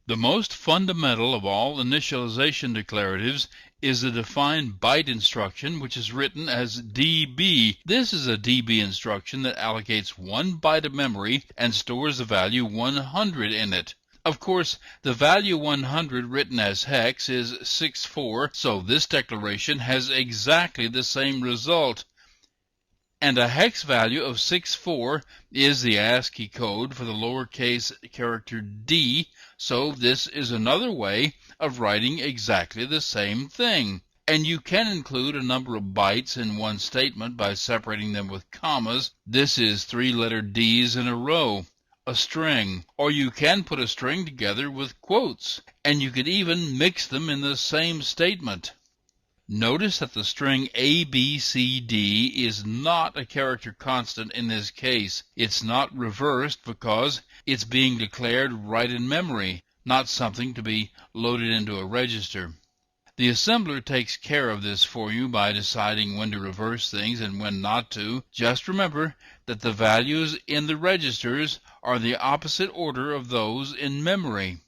The most fundamental of all initialization declaratives is the define byte instruction, which is written as db. This is a db instruction that allocates 1 byte of memory and stores the value 100 in it. Of course, the value 100 written as hex is 64, so this declaration has exactly the same result. And a hex value of 64 is the ASCII code for the lowercase character d, so this is another way of writing exactly the same thing. And you can include a number of bytes in one statement by separating them with commas. This is 3-letter D's in a row, a string. Or you can put a string together with quotes, and you could even mix them in the same statement. Notice that the string ABCD is not a character constant in this case. It's not reversed because it's being declared right in memory, not something to be loaded into a register. The assembler takes care of this for you by deciding when to reverse things and when not to. Just remember that the values in the registers are the opposite order of those in memory.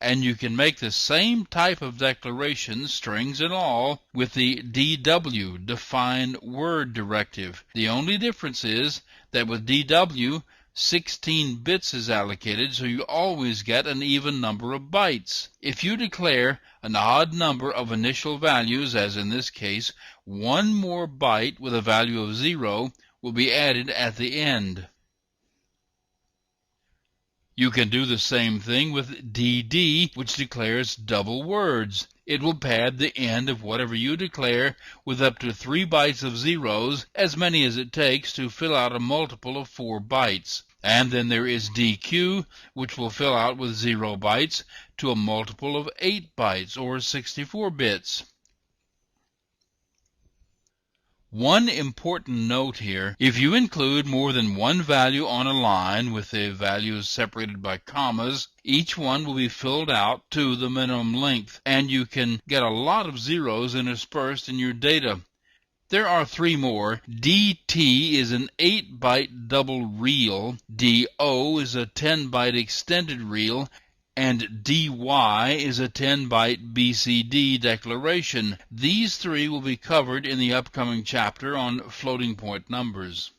And you can make the same type of declaration, strings and all, with the DW, define word directive. The only difference is that with DW, 16 bits is allocated, so you always get an even number of bytes. If you declare an odd number of initial values, as in this case, 1 more byte with a value of 0 will be added at the end. You can do the same thing with DD, which declares double words. It will pad the end of whatever you declare with up to 3 bytes of zeros, as many as it takes to fill out a multiple of 4 bytes. And then there is DQ, which will fill out with 0 bytes to a multiple of 8 bytes, or 64 bits. One important note here: if you include more than one value on a line with the values separated by commas, each one will be filled out to the minimum length, and you can get a lot of zeros interspersed in your data. There are 3 more. DT is an 8-byte double real, DO is a 10-byte extended real, and DY is a 10-byte BCD declaration. These 3 will be covered in the upcoming chapter on floating point numbers.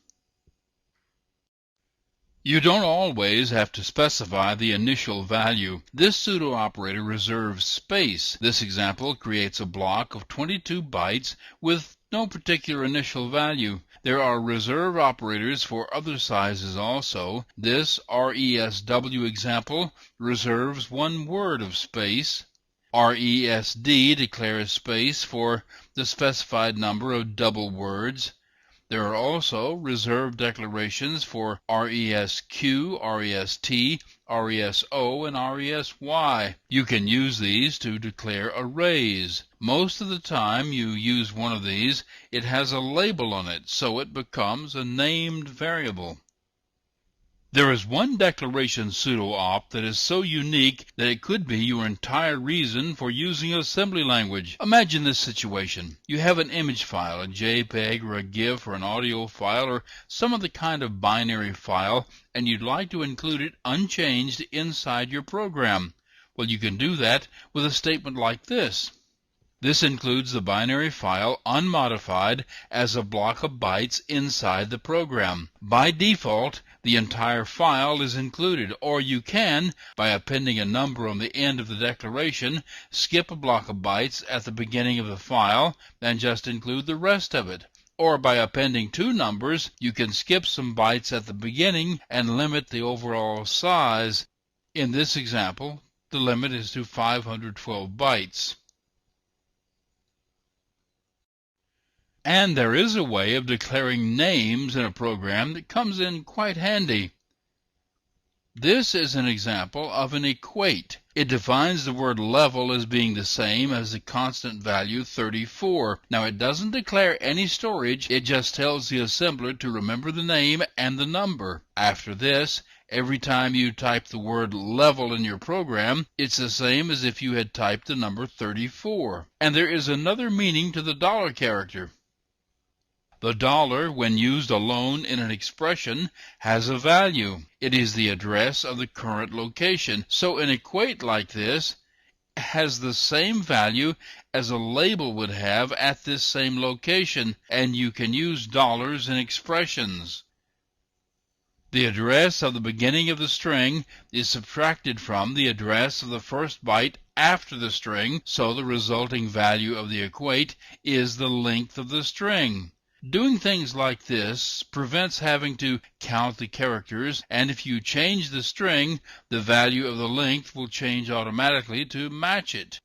You don't always have to specify the initial value. This pseudo operator reserves space. This example creates a block of 22 bytes with no particular initial value. There are reserve operators for other sizes also. This RESW example reserves 1 word of space. RESD declares space for the specified number of double words. There are also reserved declarations for RESQ, REST, RESO, and RESY. You can use these to declare arrays. Most of the time you use one of these, it has a label on it, so it becomes a named variable. There is one declaration pseudo-op that is so unique that it could be your entire reason for using assembly language. Imagine this situation. You have an image file, a JPEG or a GIF or an audio file or some other kind of binary file, and you'd like to include it unchanged inside your program. Well, you can do that with a statement like this. This includes the binary file unmodified as a block of bytes inside the program. By default, the entire file is included, or you can, by appending a number on the end of the declaration, skip a block of bytes at the beginning of the file and just include the rest of it. Or by appending 2 numbers, you can skip some bytes at the beginning and limit the overall size. In this example, the limit is to 512 bytes. And there is a way of declaring names in a program that comes in quite handy. This is an example of an equate. It defines the word level as being the same as the constant value 34. Now it doesn't declare any storage, it just tells the assembler to remember the name and the number. After this, every time you type the word level in your program, it's the same as if you had typed the number 34. And there is another meaning to the $ character. The dollar, when used alone in an expression, has a value. It is the address of the current location. So an equate like this has the same value as a label would have at this same location, and you can use dollars in expressions. The address of the beginning of the string is subtracted from the address of the first byte after the string, so the resulting value of the equate is the length of the string. Doing things like this prevents having to count the characters, and if you change the string, the value of the length will change automatically to match it.